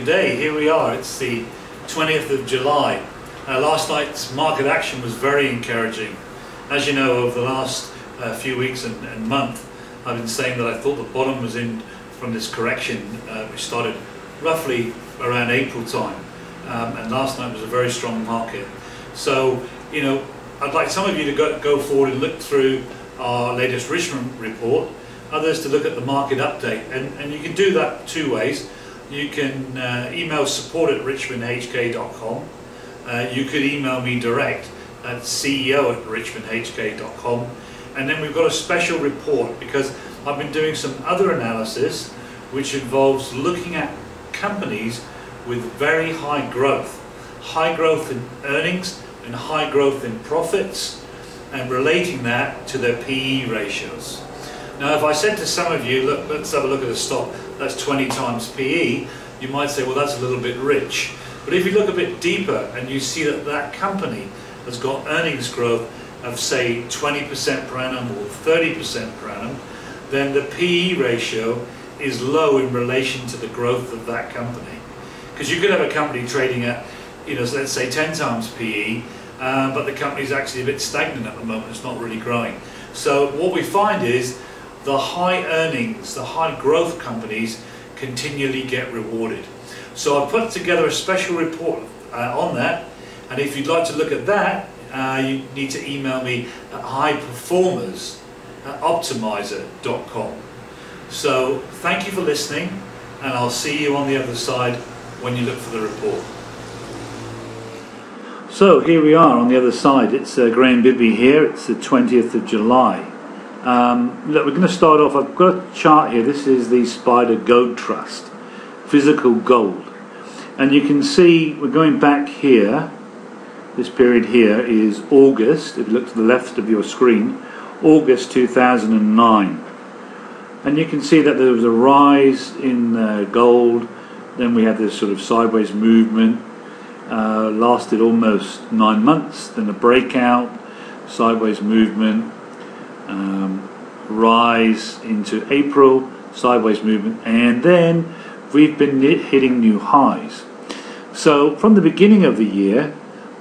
Good day, here we are. It's the 20th of July. Last night's market action was very encouraging. As you know, over the last few weeks and month, I've been saying that I thought the bottom was in from this correction, which started roughly around April time. And last night was a very strong market. So, you know, I'd like some of you to go forward and look through our latest Richmond report, others to look at the market update. And you can do that two ways. You can email support@richmondhk.com. You could email me direct at ceo@richmondhk.com. And then we've got a special report because I've been doing some other analysis which involves looking at companies with very high growth in earnings and high growth in profits, and relating that to their PE ratios. Now, if I said to some of you, look, let's have a look at a stock that's 20 times PE, you might say, well, that's a little bit rich. But if you look a bit deeper and you see that that company has got earnings growth of, say, 20% per annum or 30% per annum, then the PE ratio is low in relation to the growth of that company. Because you could have a company trading at, you know, let's say 10 times PE, but the company's actually a bit stagnant at the moment, it's not really growing. So what we find is the high earnings, the high growth companies continually get rewarded. So I put together a special report on that, and if you'd like to look at that, you need to email me at highperformers@optimizer.com. So thank you for listening, and I'll see you on the other side when you look for the report. So here we are on the other side. It's Graham Bibby here. It's the 20th of July. Look, we're going to start off. I've got a chart here. This is the Spider Gold Trust, physical gold. And you can see we're going back here. This period here is August, if you look to the left of your screen, August 2009. And you can see that there was a rise in gold, then we had this sort of sideways movement, lasted almost 9 months, then a breakout, sideways movement, rise into April, sideways movement, and then we've been hitting new highs. So from the beginning of the year,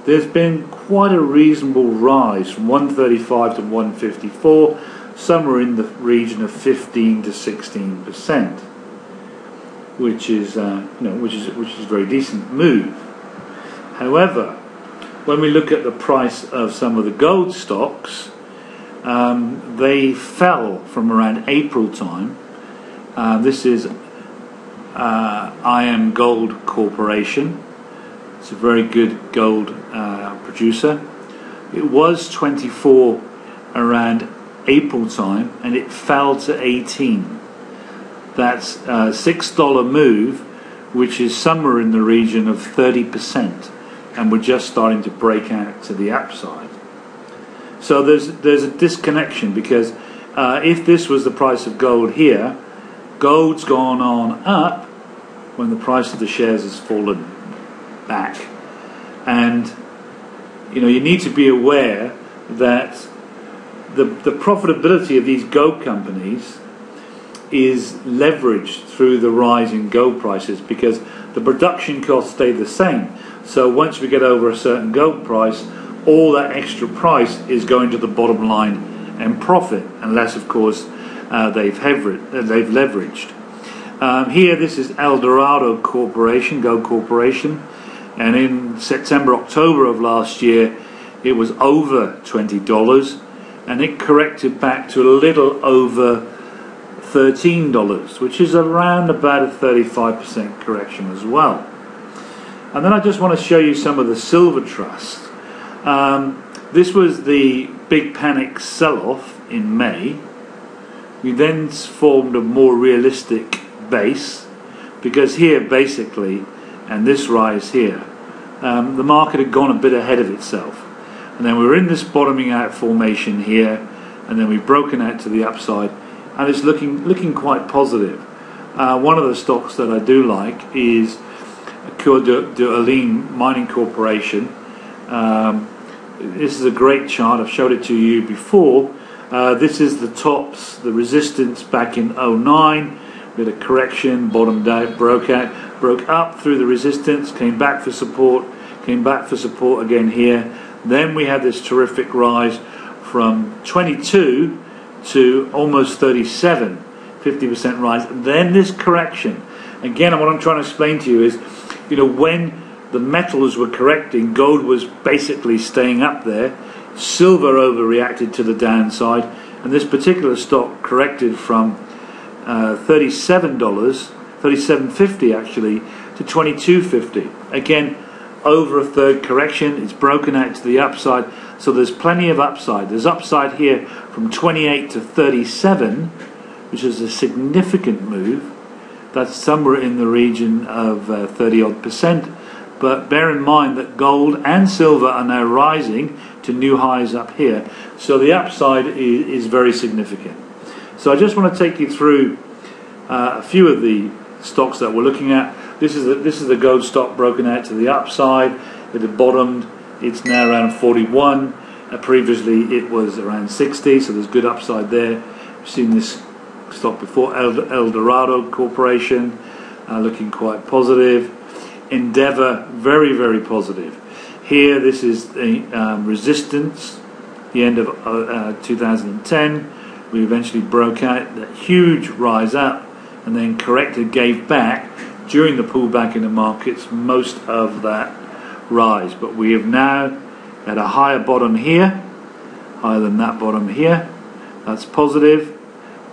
there's been quite a reasonable rise from 135 to 154, somewhere in the region of 15 to 16%, which is which is a very decent move. However, when we look at the price of some of the gold stocks, they fell from around April time. This is IM Gold Corporation. It's a very good gold producer. It was 24 around April time, and it fell to 18. That's a $6 move, which is somewhere in the region of 30%, and we're just starting to break out to the upside. So there's a disconnection, because if this was the price of gold here, gold's gone on up when the price of the shares has fallen back. And you know, you need to be aware that the profitability of these gold companies is leveraged through the rise in gold prices, because the production costs stay the same. So once we get over a certain gold price, all that extra price is going to the bottom line and profit, unless of course they've leveraged. Here, this is Eldorado Corporation, Gold Corporation, and in September, October of last year, it was over $20, and it corrected back to a little over $13, which is around about a 35% correction as well. And then I just want to show you some of the silver trust. This was the big panic sell-off in May. We then formed a more realistic base, because here basically, and this rise here, the market had gone a bit ahead of itself, and then we were in this bottoming out formation here, and then we've broken out to the upside, and it's looking quite positive. One of the stocks that I do like is Coeur d'Alene Mining Corporation. This is a great chart. I've showed it to you before. This is the tops, the resistance back in 09. We had a correction, bottomed out, broke out, broke up through the resistance, came back for support, came back for support again here. Then we had this terrific rise from 22 to almost 37, 50% rise. Then this correction. Again, what I'm trying to explain to you is, when the metals were correcting, gold was basically staying up there. Silver overreacted to the downside, and this particular stock corrected from $37.50 actually to $22.50. Again, over a third correction. It's broken out to the upside, so there's plenty of upside. There's upside here from 28 to 37, which is a significant move. That's somewhere in the region of 30-odd%. But bear in mind that gold and silver are now rising to new highs up here, so the upside is very significant. So I just want to take you through a few of the stocks that we're looking at. This is the gold stock broken out to the upside. It had bottomed. It's now around 41. Previously it was around 60, so there's good upside there. We've seen this stock before. El Dorado Corporation looking quite positive. Endeavor, very, very positive. Here, this is the resistance, the end of 2010. We eventually broke out that huge rise up and then corrected, gave back during the pullback in the markets most of that rise. But we have now at a higher bottom here, higher than that bottom here. That's positive.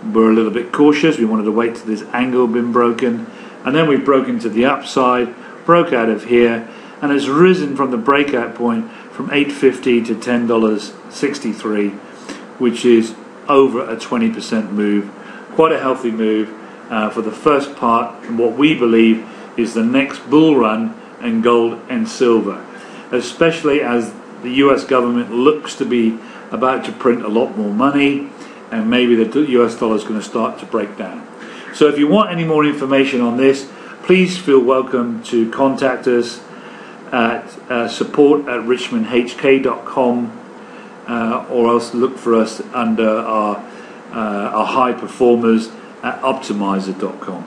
We're a little bit cautious. We wanted to wait till this angle had been broken, and then we've broken to the upside, broke out of here, and has risen from the breakout point from $8.50 to $10.63, which is over a 20% move. Quite a healthy move for the first part in what we believe is the next bull run in gold and silver, especially as the US government looks to be about to print a lot more money, and maybe the US dollar is going to start to break down. So if you want any more information on this, please feel welcome to contact us at support@richmondhk.com, or else look for us under our high performers at optimizer.com.